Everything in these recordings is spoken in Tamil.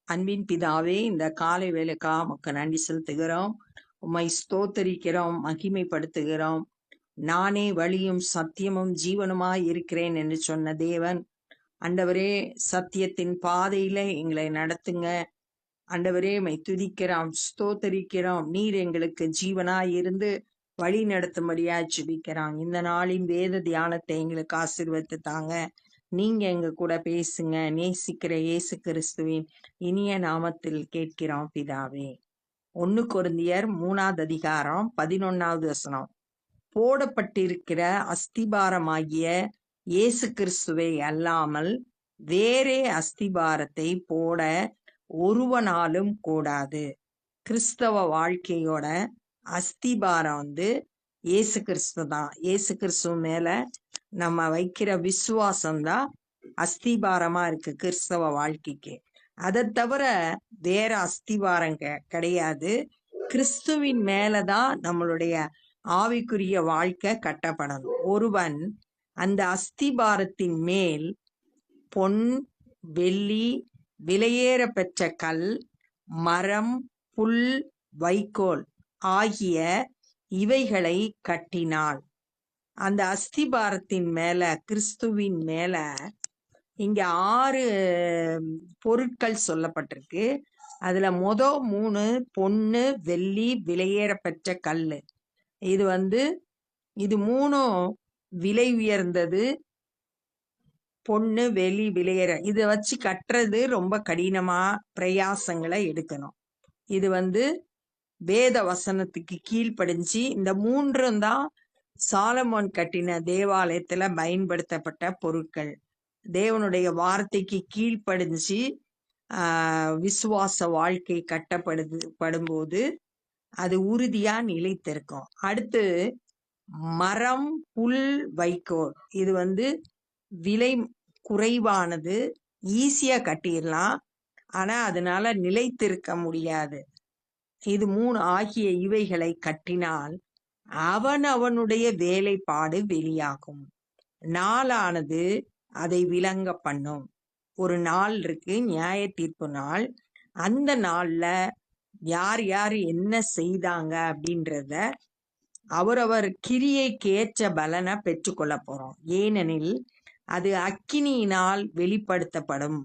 அன்பின் பிதாவே, இந்த காலை வேலைக்கா உமக்கு நன்றி செலுத்துகிறோம். உம்மை ஸ்தோத்தரிக்கிறோம், மகிமைப்படுத்துகிறோம். நானே வழியும் சத்தியமும் ஜீவனுமாய் இருக்கிறேன் என்று சொன்ன தேவன், ஆண்டவரே, சத்தியத்தின் பாதையில எங்களை நடத்துங்க. ஆண்டவரே, உம்மை துதிக்கிறோம், ஸ்தோத்தரிக்கிறோம். நீர் எங்களுக்கு ஜீவனாய் இருந்து வழி நடத்தும்படியாய் ஜெபிக்கிறோம். இந்த நாளின் வேத தியானத்தை எங்களுக்கு ஆசீர்வதித்து தாங்க. நீங்க எங்க கூட பேசுங்க. நேசிக்கிற இயேசு கிறிஸ்துவின் இனிய நாமத்தில் கேட்கிறோம் பிதாவே. 1 கொரிந்தியர் 3வது அதிகாரம் 11வது வசனம். போடப்பட்டிருக்கிற அஸ்திபாரமாகிய இயேசு கிறிஸ்துவை அல்லாமல் வேறே அஸ்திபாரத்தை போட ஒருவனாலும் கூடாது. கிறிஸ்தவ வாழ்க்கையோட அஸ்திபாரம் இயேசு கிறிஸ்து தான். இயேசு கிறிஸ்துவ மேல நம்ம வைக்கிற விசுவாசம்தான் அஸ்திபாரமா இருக்கு கிறிஸ்தவ வாழ்க்கைக்கு. அதை தவிர வேற அஸ்திபாரம் கிடையாது. கிறிஸ்துவின் மேலதான் நம்மளுடைய ஆவிக்குரிய வாழ்க்கை கட்டப்படணும். ஒருவன் அந்த அஸ்திபாரத்தின் மேல் பொன், வெள்ளி, விலையேற பெற்ற கல், மரம், புல், வைக்கோல் ஆகிய இவைகளை கட்டினாள். அந்த அஸ்திபாரத்தின் மேல, கிறிஸ்துவின் மேல இங்க 6 பொருட்கள் சொல்லப்பட்டிருக்கு. அதுல 3 பொன்னு, வெள்ளி, விலையேற பெற்ற கல்லு. இது 3ம் விலை உயர்ந்தது. பொண்ணு, வெளி, விலையேற இதை வச்சு கட்டுறது ரொம்ப கடினமா பிரயாசங்களை எடுக்கணும். இது வேத வசனத்துக்கு கீழ்ப்படிஞ்சு இந்த 3ம் தான் சாலமோன் கட்டின தேவாலயத்துல பயன்படுத்தப்பட்ட பொருட்கள். தேவனுடைய வார்த்தைக்கு கீழ்ப்படிஞ்சு விசுவாச வாழ்க்கை கட்டப்படும்போது அது உறுதியா நிலைத்திருக்கும். அடுத்து மரம், புல், வைக்கோல். இது விலை குறைவானது, ஈஸியா கட்டிடலாம், ஆனா அதனால நிலைத்திருக்க முடியாது. இது 3 ஆகிய இவைகளை கட்டினால் அவனுடைய வேலைப்பாடு வெளியாகும். நாளானது அதை விளங்க பண்ணும். ஒரு நாள் இருக்கு, நியாய தீர்ப்பு நாள். அந்த நாள்ல யார் யார் என்ன செய்தாங்க அப்படின்றத அவரவர் கிரியைக்கு ஏற்ற பலனை பெற்றுக்கொள்ள போறோம். ஏனெனில் அது அக்கினியினால் வெளிப்படுத்தப்படும்.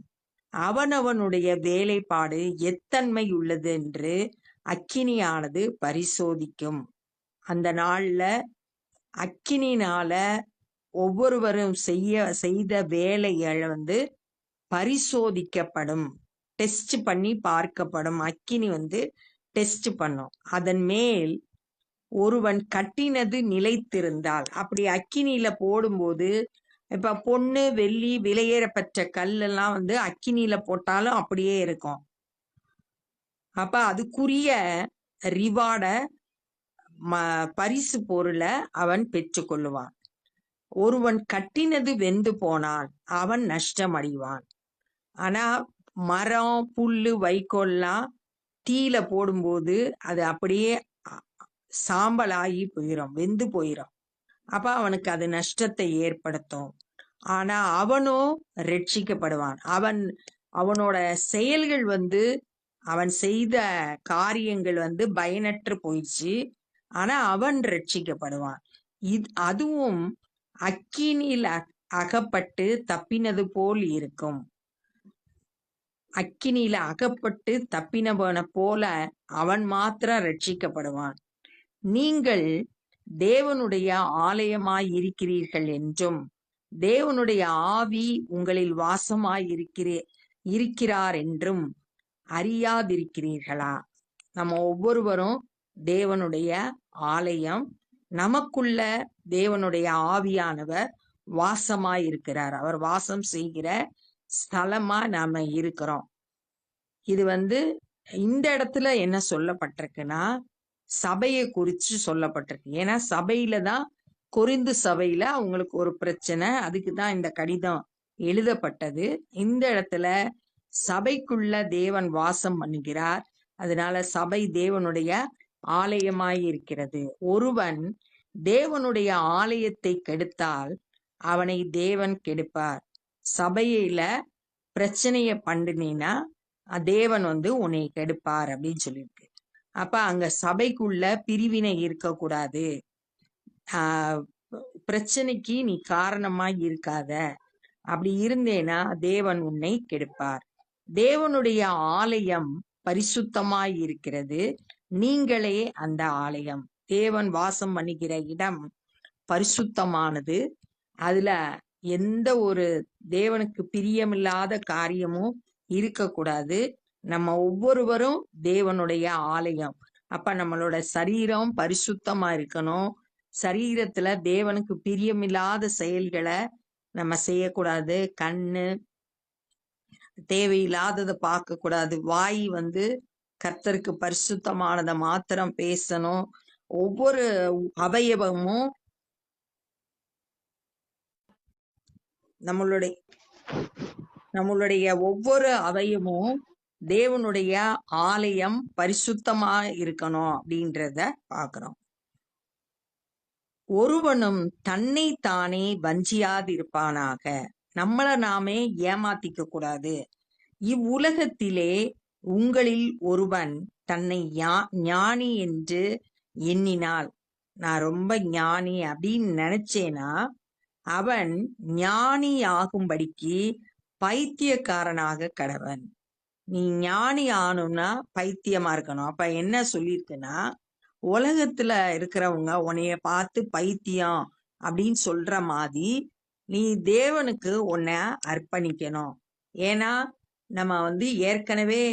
அவனவனுடைய வேலைப்பாடு எத்தன்மை உள்ளது என்று அக்கினியானது பரிசோதிக்கும். அந்த நாள்ல அக்கினினால ஒவ்வொருவரும் செய்த வேலைகள் பரிசோதிக்கப்படும், டெஸ்ட் பண்ணி பார்க்கப்படும். அக்கினி டெஸ்ட் பண்ணும். அதன் மேல் ஒருவன் கட்டினது நிலைத்திருந்தால், அப்படி அக்கினியில போடும்போது, இப்ப பொண்ணு, வெள்ளி, விலையேற பெற்ற கல்லெல்லாம் அக்கினியில போட்டாலும் அப்படியே இருக்கும். அப்ப அதுக்குரிய ரிவார்ட, பரிசு பொருளை அவன் பெற்றுக்கொள்ளுவான். ஒருவன் கட்டினது வெந்து போனால் அவன் நஷ்டம் அடைவான். ஆனா மரம், புல்லு, வைக்கோல்லாம் தீயில போடும்போது அது அப்படியே சாம்பலாகி போயிடும், வெந்து போயிடும். அப்ப அவனுக்கு அது நஷ்டத்தை ஏற்படுத்தும். ஆனா அவனும் ரட்சிக்கப்படுவான். அவனோட செயல்கள் அவன் செய்த காரியங்கள் பயனற்று போயிடுச்சு, ஆனா அவன் ரட்சிக்கப்படுவான். அதுவும் அக்கினியில் அகப்பட்டு தப்பினது போல் இருக்கும். அக்கினியில அகப்பட்டு தப்பினவன போல அவன் மாத்திரம் ரட்சிக்கப்படுவான். நீங்கள் தேவனுடைய ஆலயமாய் இருக்கிறீர்கள் என்றும் தேவனுடைய ஆவி உங்களில் வாசமாய் இருக்கிறார் என்றும் அறியாதிருக்கிறீர்களா? நம்ம ஒவ்வொருவரும் தேவனுடைய ஆலயம். நமக்குள்ள தேவனுடைய ஆவியானவர் வாசமாய் இருக்கிறார். அவர் வாசம் செய்கிற ஸ்தலமா நாம இருக்கிறோம். இது இந்த இடத்துல என்ன சொல்லப்பட்டிருக்குன்னா, சபையை குறிச்சு சொல்லப்பட்டிருக்கு. ஏன்னா சபையில தான், கொரிந்து சபையில அவங்களுக்கு ஒரு பிரச்சனை, அதுக்கு தான் இந்த கடிதம் எழுதப்பட்டது. இந்த இடத்துல சபைக்குள்ள தேவன் வாசம் பண்ணுகிறார். அதனால சபை தேவனுடைய ஆலயமாய் இருக்கிறது. ஒருவன் தேவனுடைய ஆலயத்தை கெடுத்தால் அவனை தேவன் கெடுப்பார். சபையில பிரச்சனைய பண்ணினா தேவன் வந்து உன்னை கெடுப்பார் அப்படின்னு சொல்லியிருக்கு. அப்ப அங்க சபைக்குள்ள பிரிவினை இருக்கக்கூடாது. ஆஹ் பிரச்சனைக்கு நீ காரணமா இருக்காத. அப்படி இருந்தேனா தேவன் உன்னை கெடுப்பார். தேவனுடைய ஆலயம் பரிசுத்தமாய் இருக்கிறது, நீங்களே அந்த ஆலயம். தேவன் வாசம் பண்ணுகிற இடம் பரிசுத்தமானது. அதுல எந்த ஒரு தேவனுக்கு பிரியமில்லாத காரியமும் இருக்கக்கூடாது. நம்ம ஒவ்வொருவரும் தேவனுடைய ஆலயம். அப்ப நம்மளோட சரீரம் பரிசுத்தமா இருக்கணும். சரீரத்துல தேவனுக்கு பிரியமில்லாத செயல்களை நம்ம செய்யக்கூடாது. கண்ணு தேவையில்லாததை பார்க்க கூடாது. வாய் வந்து கர்த்தருக்கு பரிசுத்தமானதை மாத்திரம் பேசணும். ஒவ்வொரு அவயவமும் நம்மளுடைய ஒவ்வொரு அவயமும் தேவனுடைய ஆலயம் பரிசுத்தமா இருக்கணும் அப்படின்றத பார்க்கிறோம். ஒருவனும் தன்னை தானே வஞ்சியாதிருப்பானாக. நம்மள நாமே ஏமாத்திக்க கூடாது. இவ்வுலகத்திலே உங்களில் ஒருவன் தன்னை ஞானி என்று எண்ணினால், நான் ரொம்ப ஞானி அப்படின்னு நினைச்சேனா, அவன் ஞானி ஆகும்படிக்கு பைத்தியக்காரனாக கடவன். நீ ஞானி ஆகணும்னா பைத்தியமா இருக்கணும். அப்ப என்ன சொல்லியிருக்குன்னா, உலகத்துல இருக்கிறவங்க உன்னைய பார்த்து பைத்தியம் அப்படின்னு சொல்ற மாதிரி நீ தேவனுக்கு உன்னை அர்ப்பணிக்கணும். ஏன்னா நம்ம வந்து ஏற்கனவே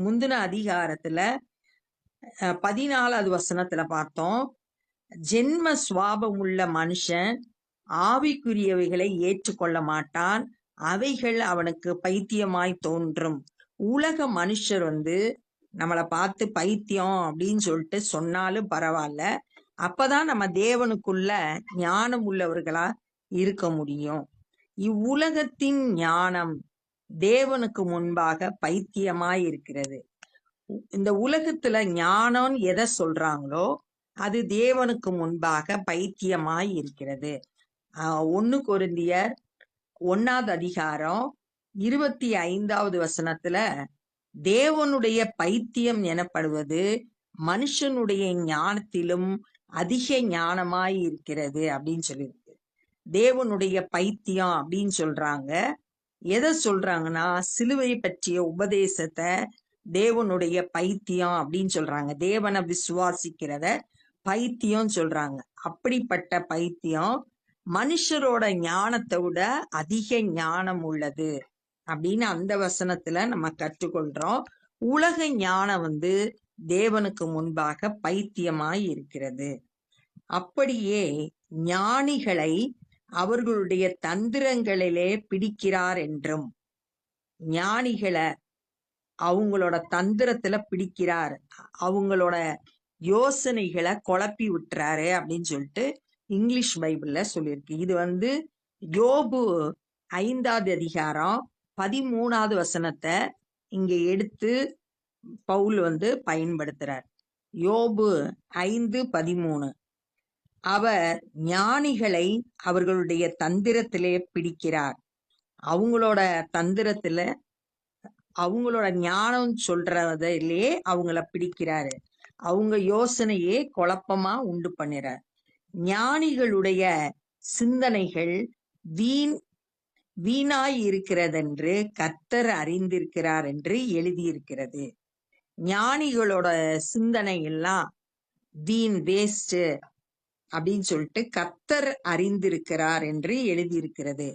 முந்தின அதிகாரத்துல 14வது வசனத்துல பார்த்தோம், ஜென்ம சுவாபம் உள்ள மனுஷன் ஆவிக்குரியவைகளை ஏற்றுக்கொள்ள மாட்டான், அவைகள் அவனுக்கு பைத்தியமாய் தோன்றும். உலக மனுஷர் வந்து நம்மளை பார்த்து பைத்தியம் அப்படின்னு சொல்லிட்டு சொன்னாலும் பரவாயில்ல, அப்பதான் நம்ம தேவனுக்குள்ள ஞானம் உள்ளவர்களா இருக்க முடியும். இவ்வுலகத்தின் ஞானம் தேவனுக்கு முன்பாக பைத்தியமாய் இருக்கிறது. இந்த உலகத்துல ஞானம் எதை சொல்றாங்களோ அது தேவனுக்கு முன்பாக பைத்தியமாய் இருக்கிறது. 1 கொரிந்தியர் 1வது அதிகாரம் 25வது வசனத்துல, தேவனுடைய பைத்தியம் எனப்படுவது மனுஷனுடைய ஞானத்திலும் அதிக ஞானமாய் இருக்கிறது அப்படின்னு சொல்லியிருக்கு. தேவனுடைய பைத்தியம் அப்படின்னு சொல்றாங்க. எதை சொல்றாங்கன்னா, சிலுவை பற்றிய உபதேசத்தை தேவனுடைய பைத்தியம் அப்படின்னு சொல்றாங்க. தேவனை விசுவாசிக்கிறத பைத்தியம் சொல்றாங்க. அப்படிப்பட்ட பைத்தியம் மனுஷரோட ஞானத்தை விட அதிக ஞானம் உள்ளது அப்படின்னு அந்த வசனத்துல நம்ம கற்றுக்கொள்றோம். உலக ஞானம் வந்து தேவனுக்கு முன்பாக பைத்தியமாய் இருக்கிறது. அப்படியே ஞானிகளை அவர்களுடைய தந்திரங்களிலே பிடிக்கிறார் என்றும், ஞானிகளை அவங்களோட தந்திரத்துல பிடிக்கிறார், அவங்களோட யோசனைகளை குழப்பி விட்டுறாரு அப்படின்னு சொல்லிட்டு இங்கிலீஷ் பைபிள்ல சொல்லியிருக்கு. இது வந்து யோபு 5வது அதிகாரம் 13வது வசனத்தை இங்க எடுத்து பவுல் வந்து பயன்படுத்துறார். யோபு 5:13, அவர் ஞானிகளை அவர்களுடைய தந்திரத்திலே பிடிக்கிறார். அவங்களோட தந்திரத்துல, அவங்களோட ஞானம் சொல்றதிலே அவங்கள பிடிக்கிறாரு. அவங்க யோசனையே குழப்பமா உண்டு பண்ணிறார். ஞானிகளுடைய சிந்தனைகள் வீணாய் இருக்கிறதென்று கர்த்தர் அறிந்திருக்கிறார் என்று எழுதியிருக்கிறது. ஞானிகளோட சிந்தனை எல்லாம் வீண், வேஸ்ட் அப்படின்னு சொல்லிட்டு கர்த்தர் அறிந்திருக்கிறார் என்று எழுதியிருக்கிறது.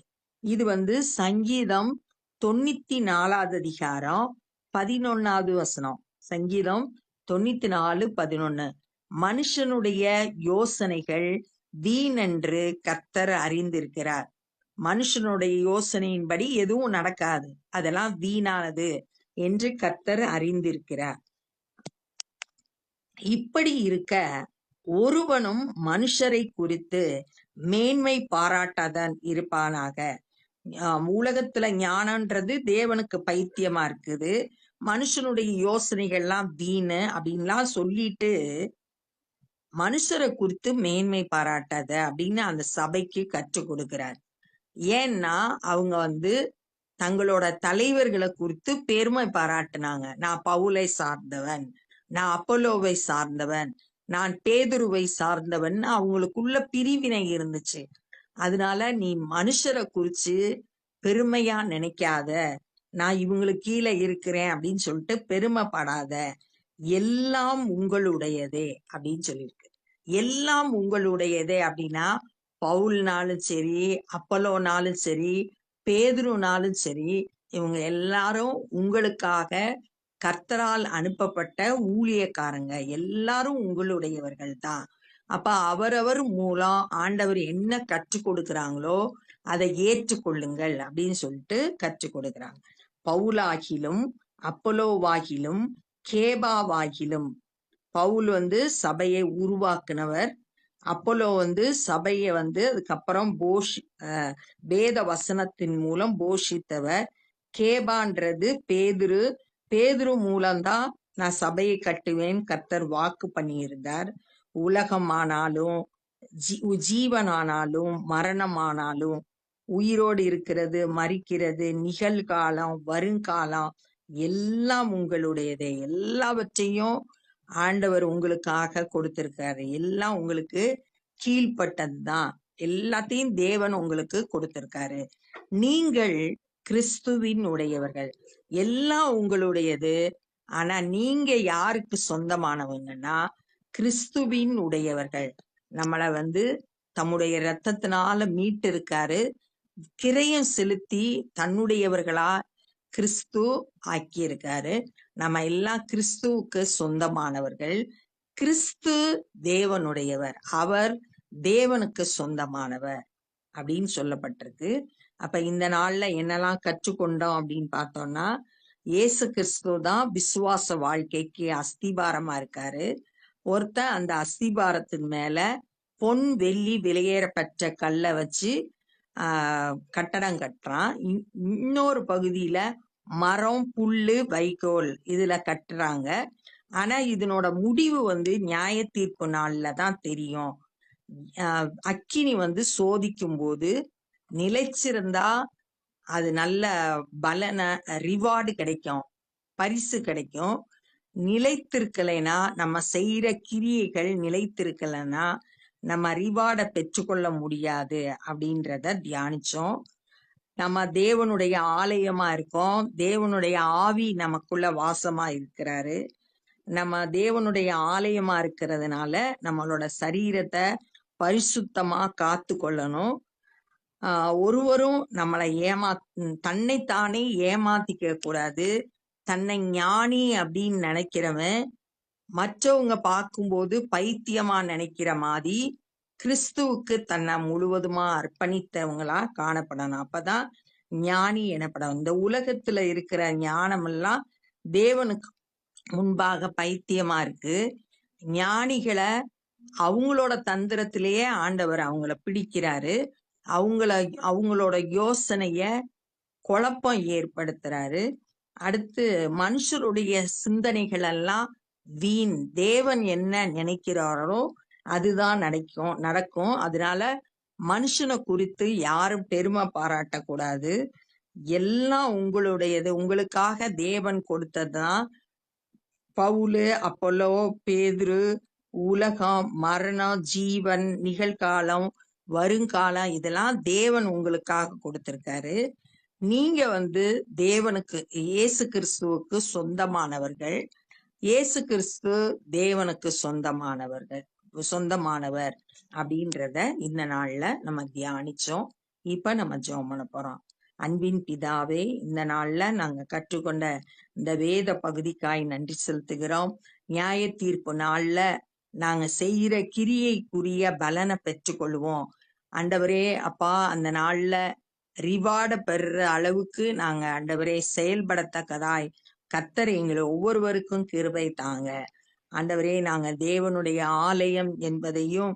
இது வந்து சங்கீதம் 94வது அதிகாரம் 11வது வசனம். சங்கீதம் 94:11, மனுஷனுடைய யோசனைகள் வீணென்று கர்த்தர் அறிந்திருக்கிறார். மனுஷனுடைய யோசனையின்படி எதுவும் நடக்காது, அதெல்லாம் வீணானது என்று கர்த்தர் அறிந்திருக்கிறார். இப்படி இருக்க ஒருவனும் மனுஷரை குறித்து மேன்மை பாராட்டாதான் இருப்பானாக. உலகத்துல ஞானம்ன்றது தேவனுக்கு பைத்தியமா இருக்குது, மனுஷனுடைய யோசனைகள்லாம் வீணு அப்படின்லாம் சொல்லிட்டு மனுஷரை குறித்து மேன்மை பாராட்டாத அப்படின்னு அந்த சபைக்கு கற்றுக் கொடுக்கிறார். ஏன்னா அவங்க வந்து தங்களோட தலைவர்களை குறித்து பெருமை பாராட்டினாங்க. நான் பவுலை சார்ந்தவன், நான் அப்போலோவை சார்ந்தவன், நான் பேதுருவை சார்ந்தவன். அவங்களுக்குள்ள பிரிவினை இருந்துச்சு. அதனால நீ மனுஷரை குறிச்சு பெருமையா நினைக்காத, நான் இவங்களுக்கு கீழே இருக்கிறேன் அப்படின்னு சொல்லிட்டு பெருமைப்படாத, எல்லாம் உங்களுடையதே அப்படின்னு சொல்லியிருக்கு. எல்லாம் உங்களுடையதே அப்படின்னா பவுல்னாலும் சரி, அப்போலோனாலும் சரி, பேதுருனாலும் சரி, இவங்க எல்லாரும் உங்களுக்காக கர்த்தரால் அனுப்பப்பட்ட ஊழியக்காரங்க. எல்லாரும் உங்களுடையவர்கள் தான். அப்ப அவரவர் மூலம் ஆண்டவர் என்ன கற்றுக் கொடுக்கிறாங்களோ அதை ஏற்றுக்கொள்ளுங்கள் அப்படின்னு சொல்லிட்டு கற்றுக் கொடுக்கிறாங்க. பவுலாகிலும் அப்போலோவாகிலும் கேபாவாகிலும், பவுல் சபையை உருவாக்குனவர், அப்போலோ சபையை அதுக்கப்புறம் வேத வசனத்தின் மூலம் போஷித்தவர். கேபான்றது பேதுரு, பேதுரு மூலம்தான் நான் சபையை கட்டுவேன் கர்த்தர் வாக்கு பண்ணியிருந்தார். உலகமானாலும் ஜீவனானாலும் மரணமானாலும், உயிரோடு இருக்கிறது மரிக்கிறது, நிகழ்காலம் வருங்காலம் எல்லாம் உங்களுடையதே. எல்லாவற்றையும் ஆண்டவர் உங்களுக்காக கொடுத்திருக்காரு. எல்லாம் உங்களுக்கு கீழ்ப்பட்டதுதான். எல்லாத்தையும் தேவன் உங்களுக்கு கொடுத்திருக்காரு. நீங்கள் கிறிஸ்துவின் உடையவர்கள். எல்லாம் உங்களுடையது. ஆனா நீங்க யாருக்கு சொந்தமானவங்கன்னா கிறிஸ்துவின் உடையவர்கள். நம்மளை தம்முடைய இரத்தத்தினால மீட்டு இருக்காரு. கிரயம் செலுத்தி தன்னுடையவர்களா கிறிஸ்து ஆக்கியிருக்காரு. நம்ம எல்லாம் கிறிஸ்துவுக்கு சொந்தமானவர்கள். கிறிஸ்து தேவனுடையவர், அவர் தேவனுக்கு சொந்தமானவர் அப்படின்னு சொல்லப்பட்டிருக்கு. அப்ப இந்த நாள்ல என்னெல்லாம் கற்றுக்கொண்டோம் அப்படின்னு பார்த்தோம்னா, இயேசு கிறிஸ்து தான் விசுவாச வாழ்க்கைக்கு அஸ்திபாரமா இருக்காரு. ஒருத்தன் அந்த அஸ்திபாரத்தின் மேல பொன் வெள்ளி விலையேறப்பட்ட கல்லை வச்சு கட்டடம் கட்டுறான். இன்னொரு பகுதியில மரம் புல்லு வைக்கோல் இதுல கட்டுறாங்க. ஆனா இதனோட முடிவு நியாய தீர்ப்பு நாள்ல தான் தெரியும். அக்கினி சோதிக்கும் போது நிலைச்சிருந்தா அது நல்ல பலன ரிவார்டு கிடைக்கும், பரிசு கிடைக்கும். நிலைத்திருக்கலைன்னா, நம்ம செய்யற கிரியைகள் நிலைத்திருக்கலைன்னா நம்ம ரிவார்டை பெற்றுக்கொள்ள முடியாது அப்படின்றத தியானிச்சோம். நம்ம தேவனுடைய ஆலயமா இருக்கோம். தேவனுடைய ஆவி நமக்குள்ள வாசமா இருக்கிறாரு. நம்ம தேவனுடைய ஆலயமா இருக்கிறதுனால நம்மளோட சரீரத்தை பரிசுத்தமா காத்து கொள்ளணும். ஒருவரும் நம்மளை தன்னைத்தானே ஏமாத்திக்க கூடாது. தன்னை ஞானி அப்படின்னு நினைக்கிறவன் மற்றவங்க பார்க்கும்போது பைத்தியமா நினைக்கிற மாதிரி கிறிஸ்துவுக்கு தன்னை முழுவதுமா அர்ப்பணித்தவங்களா காணப்படணும். அப்பதான் ஞானி எனப்படும். இந்த உலகத்துல இருக்கிற ஞானம் எல்லாம் தேவனுக்கு முன்பாக பைத்தியமா இருக்கு. ஞானிகளை அவங்களோட தந்திரத்திலேயே ஆண்டவர் அவங்கள பிடிக்கிறாரு. அவங்களோட யோசனைய குழப்பம் ஏற்படுத்துறாரு. அடுத்து மனுஷருடைய சிந்தனைகள் எல்லாம் வீண். தேவன் என்ன நினைக்கிறாரோ அதுதான் நடக்கும். அதனால மனுஷனை குறித்து யாரும் பெருமை பாராட்டக்கூடாது. எல்லாம் உங்களுடையது. உங்களுக்காக தேவன் கொடுத்ததுதான். பவுலு, அப்போலோ, பேதுரு, உலகம், மரணம், ஜீவன், நிகழ்காலம், வருங்காலம் இதெல்லாம் தேவன் உங்களுக்காக கொடுத்திருக்காரு. நீங்க தேவனுக்கு, இயேசு கிறிஸ்துவுக்கு சொந்தமானவர்கள். இயேசு கிறிஸ்து தேவனுக்கு சொந்தமானவர் அப்படின்றத இந்த நாள்ல நம்ம தியானிச்சோம். இப்ப நம்ம ஜெபம் பண்ண போறோம். அன்பின் பிதாவே, இந்த நாள்ல நாங்க கற்றுக்கொண்ட இந்த வேத பகுதிக்காய் நன்றி செலுத்துகிறோம். நியாய தீர்ப்பு நாள்ல நாங்க செய்யற கிரியைக்குரிய பலனை பெற்றுக்கொள்வோம். ஆண்டவரே அப்பா, அந்த நாள்ல ரிவார்ட பெறுற அளவுக்கு நாங்க ஆண்டவரே செயல்படத்தக்கதாய் கர்த்தர் எங்களை ஒவ்வொருவருக்கும் கிருபை தாங்க. ஆண்டவரே, நாங்க தேவனுடைய ஆலயம் என்பதையும்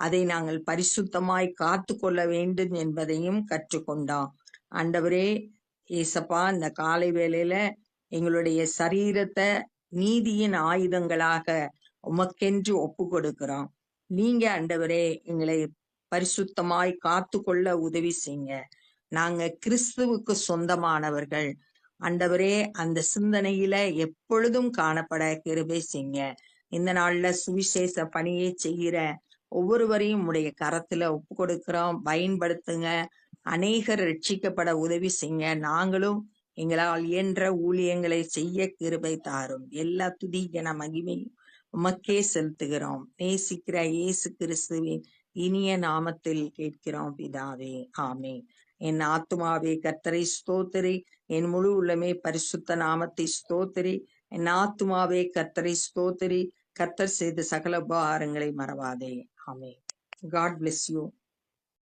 அதை நாங்கள் பரிசுத்தமாய் காத்து கொள்ள வேண்டும் என்பதையும் கற்றுக்கொண்டோம். ஆண்டவரே ஏசப்பா, இந்த காலை வேளையில எங்களுடைய சரீரத்தை நீதியின் ஆயுதங்களாக உமக்கென்று ஒப்பு கொடுக்கிறோம். நீங்க ஆண்டவரே எங்களை பரிசுத்தமாய் காத்து கொள்ள உதவி செய்யுங்க. நாங்க கிறிஸ்துவுக்கு சொந்தமானவர்கள். ஆண்டவரே, அந்த சிந்தனையில எப்பொழுதும் காணப்பட கிருபை செய்யுங்க. இந்த நாள்ல சுவிசேஷ பணியை செய்கிற ஒவ்வொருவரையும் உடைய கரத்துல ஒப்பு கொடுக்கிறோம். பயன்படுத்துங்க. அநேகர் ரட்சிக்கப்பட உதவி செய்யுங்க. நாங்களும் எங்களால் இயன்ற ஊழியங்களை செய்ய கிருபை தாரும். எல்லா துதி கன மகிமை உமக்கே செலுத்துகிறோம். நேசிக்கிற இயேசு கிறிஸ்துவின் இனிய நாமத்தில் கேட்கிறோம் பிதாவே, ஆமென். என் ஆத்துமாவே கர்த்தரை ஸ்தோத்திரி, என் முழு உள்ளமே பரிசுத்த நாமத்தை ஸ்தோத்திரி. என் ஆத்துமாவே கர்த்தரை ஸ்தோத்திரி, கர்த்தர் செய்த சகல உபகாரங்களை மறவாதே. ஆமென். God bless you.